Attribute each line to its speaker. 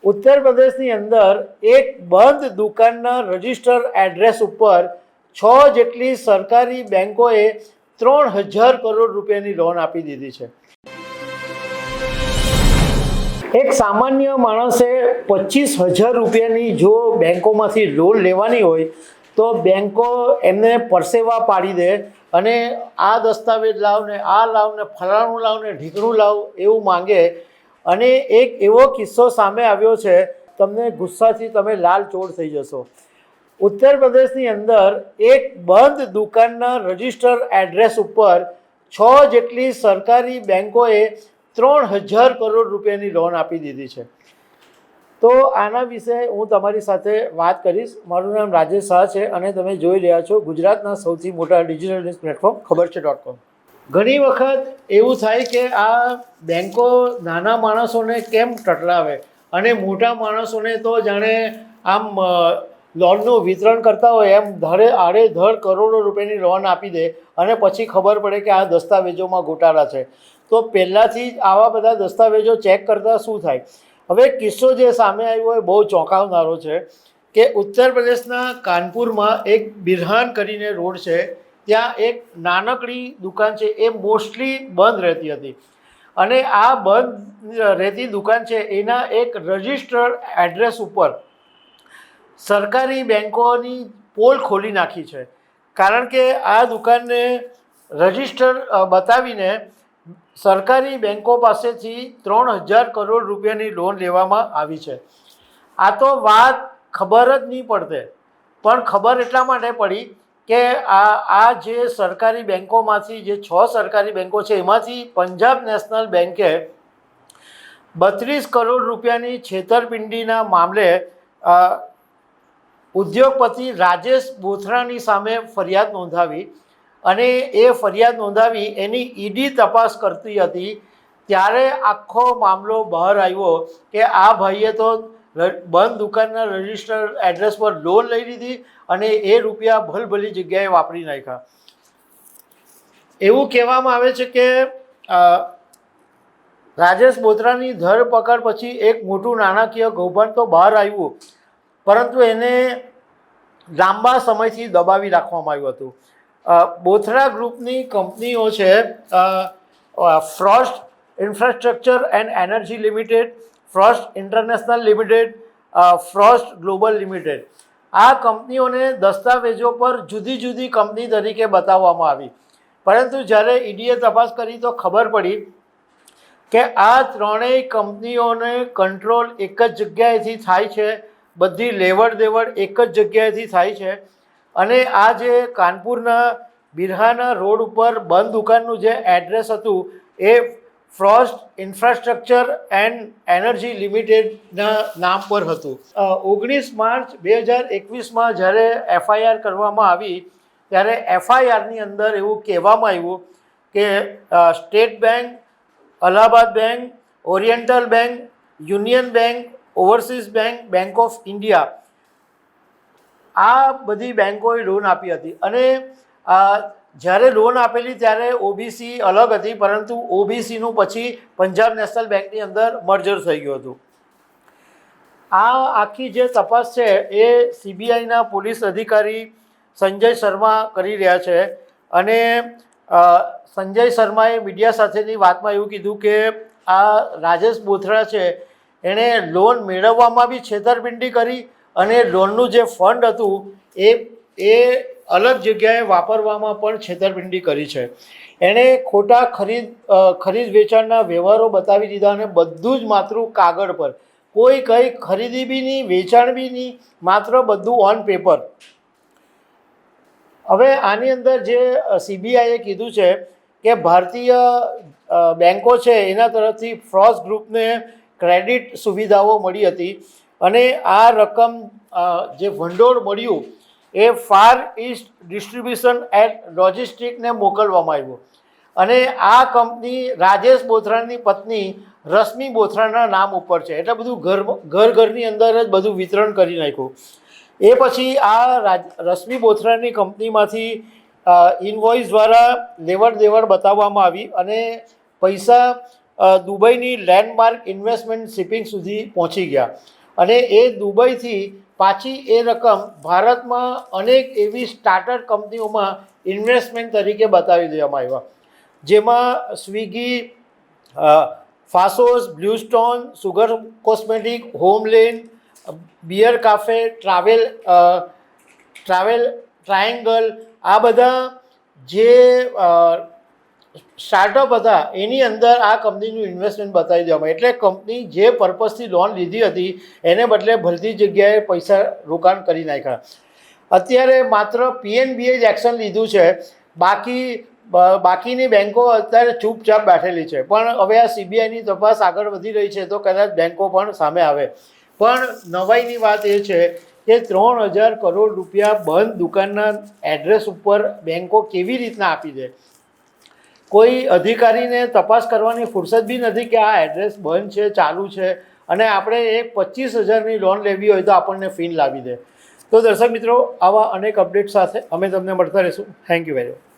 Speaker 1: ઉત્તર પ્રદેશની અંદર એક બંધ દુકાનના રજિસ્ટર એડ્રેસ ઉપર 6 જેટલી સરકારી બેંકોએ 3000 કરોડ રૂપિયાની લોન આપી દીધી છે. એક સામાન્ય માણસે 25,000 રૂપિયાની જો બેંકોમાંથી લોન લેવાની હોય તો બેંકો એમને પરસેવા પાડી દે અને આ દસ્તાવેજ લાવ ને આ લાવ ને ફલાણું લાવ ને ઢીકણું લાવ એવું માંગે. અને એક એવો કિસ્સો સામે આવ્યો છે, તમને ગુસ્સાથી તમે લાલચોળ થઈ જશો. ઉત્તર પ્રદેશની અંદર એક બંધ દુકાનના રજિસ્ટર એડ્રેસ ઉપર 6 જેટલી સરકારી બેંકોએ 3000 કરોડ રૂપિયાની લોન આપી દીધી છે. તો આના વિશે હું તમારી સાથે વાત કરીશ. મારું નામ રાજેશ શાહ છે અને તમે જોઈ રહ્યા છો ગુજરાતના સૌથી મોટા ડિજિટલ ન્યૂઝ પ્લેટફોર્મ ખબરછે.com. ઘણી વખત એવું થાય કે આ બેંકો નાના માણસોને કેમ ટટલાવે અને મોટા માણસોને તો જાણે આમ લોનનું વિતરણ કરતા હોય એમ આડેધડ કરોડો રૂપિયાની લોન આપી દે અને પછી ખબર પડે કે આ દસ્તાવેજોમાં ગોટાળા છે. તો પહેલાંથી જ આવા બધા દસ્તાવેજો ચેક કરતાં શું થાય. હવે કિસ્સો જે સામે આવ્યો એ બહુ ચોંકાવનારો છે કે ઉત્તર પ્રદેશના કાનપુરમાં એક બિરહાન કરીને રોડ છે, ત્યાં એક નાનકડી દુકાન છે, એ મોસ્ટલી બંધ રહેતી હતી અને આ બંધ રહેતી દુકાન છે એના એક રજિસ્ટર્ડ એડ્રેસ ઉપર સરકારી બેંકોની પોલ ખોલી નાખી છે. કારણ કે આ દુકાનને રજિસ્ટર બતાવીને સરકારી બેંકો પાસેથી 3000 કરોડ રૂપિયાની લોન લેવામાં આવી છે. આ તો વાત ખબર જ નહીં પડતે, પણ ખબર એટલા માટે પડી કે આ જે સરકારી બેંકોમાંથી જે 6 સરકારી બેંકો છે એમાંથી પંજાબ નેશનલ બેંકે 32 કરોડ રૂપિયાની છેતરપિંડીના મામલે ઉદ્યોગપતિ રાજેશ બોથરાની સામે ફરિયાદ નોંધાવી અને એ ફરિયાદ નોંધાવી એની ઈડી તપાસ કરતી હતી. ત્યારે આખો મામલો બહાર આવ્યો કે આ ભાઈએ તો બંધ દુકાનના રજિસ્ટર એડ્રેસ પર લોન લઈ લીધી અને એ રૂપિયા ભલભલી જગ્યાએ વાપરી નાખ્યા. એવું કહેવામાં આવે છે કે રાજેશ બોથરાની ધરપકડ પછી એક મોટું નાણાકીય કૌભાંડ તો બહાર આવ્યું, પરંતુ એને લાંબા સમયથી દબાવી રાખવામાં આવ્યું હતું. બોથરા ગ્રુપની કંપનીઓ છે Frost infrastructure and energy limited, Frost international limited, Frost global limited. આ કંપનીઓને દસ્તાવેજો પર જુદી જુદી કંપની તરીકે બતાવવામાં આવી, પરંતુ જ્યારે ઈડીએ તપાસ કરી તો ખબર પડી કે આ ત્રણેય કંપનીઓને કંટ્રોલ એક જ જગ્યાએથી થાય છે, બધી લેવડ દેવડ એક જ જગ્યાએથી થાય છે. અને આ જે કાનપુરના બિરહાના રોડ ઉપર બંધ દુકાનનું જે એડ્રેસ હતું એ ફ્રોસ્ટ ઇન્ફ્રાસ્ટ્રક્ચર એન્ડ એનર્જી લિમિટેડના નામ પર હતું. 19 માર્ચ 2021માં જ્યારે એફઆઈઆર કરવામાં આવી ત્યારે એફઆઈઆરની અંદર એવું કહેવામાં આવ્યું કે state bank, Allahabad bank, oriental bank, union bank, overseas bank, bank of India, આ બધી બેંકોએ લોન આપી હતી. અને જ્યારે લોન આપેલી ત્યારે ઓબીસી અલગ હતી, પરંતુ ઓબીસીનું પછી પંજાબ નેશનલ બેંકની અંદર મર્જર થઈ ગયું હતું. આ આખી જે તપાસ છે એ સીબીઆઈના પોલીસ અધિકારી સંજય શર્મા કરી રહ્યા છે. અને સંજય શર્માએ મીડિયા સાથેની વાતમાં એવું કીધું કે આ રાજેશ બોથરા છે એણે લોન મેળવવામાં બી છેતરપિંડી કરી અને લોનનું જે ફંડ હતું એ અલગ જગ્યાએ વાપરવામાં પણ છેતરપિંડી કરી છે. એણે ખોટા ખરીદ વેચાણના વ્યવહારો બતાવી દીધા અને બધું જ માત્ર કાગળ પર, કોઈ કંઈ ખરીદી બી નહીં, વેચાણ બી નહીં, માત્ર બધું ઓન પેપર. હવે આની અંદર જે સીબીઆઈએ કીધું છે કે ભારતીય બેંકો છે એના તરફથી ફ્રોસ્ટ ગ્રુપને ક્રેડિટ સુવિધાઓ મળી હતી અને આ રકમ જે ભંડોળ મળ્યું એ ફાર ઇસ્ટ ડિસ્ટ્રીબ્યુશન એન્ડ લોજિસ્ટિક્સને મોકલવામાં આવ્યું. અને આ કંપની રાજેશ બોથરાની પત્ની રશ્મિ બોથરાના નામ ઉપર છે, એટલે બધું ઘરની અંદર જ બધું વિતરણ કરી નાખ્યું. એ પછી આ રશ્મિ બોથરાની કંપનીમાંથી ઇનવોઇસ દ્વારા લેવડ દેવડ બતાવવામાં આવી અને પૈસા દુબઈની લેન્ડમાર્ક ઇન્વેસ્ટમેન્ટ શિપિંગ સુધી પહોંચી ગયા અને એ દુબઈથી પાછી એ રકમ ભારતમાં અનેક એવી સ્ટાર્ટઅપ કંપનીઓમાં ઇન્વેસ્ટમેન્ટ તરીકે બતાવી દેવામાં આવ્યા, જેમાં Swiggy, Faasos, BlueStone, Sugar cosmetic, HomeLane, beer cafe, triangle, આ બધા જે સ્ટાર્ટઅપ હતા એની અંદર આ કંપનીનું ઇન્વેસ્ટમેન્ટ બતાવી દેવામાં, એટલે કંપની જે પર્પઝથી લોન લીધી હતી એને બદલે બધી જગ્યાએ પૈસા રોકાણ કરી નાખ્યા. અત્યારે માત્ર પીએનબીએ જ એક્શન લીધું છે, બાકીની બેન્કો અત્યારે ચૂપચાપ બેઠેલી છે. પણ હવે આ સીબીઆઈની તપાસ આગળ વધી રહી છે તો કદાચ બેન્કો પણ સામે આવે. પણ નવાઈની વાત એ છે કે 3000 કરોડ રૂપિયા બંધ દુકાનના એડ્રેસ ઉપર બેન્કો કેવી રીતના આપી દે. કોઈ અધિકારીને તપાસ કરવાની ફુરસદ બી નથી કે આ એડ્રેસ બંધ છે, ચાલુ છે, અને આપણે એક 25,000ની લોન લેવી હોય તો આપણને ફીન લાવી દે. તો દર્શક મિત્રો, આવા અનેક અપડેટ સાથે અમે તમને મળતા રહીશું. Thank you very much.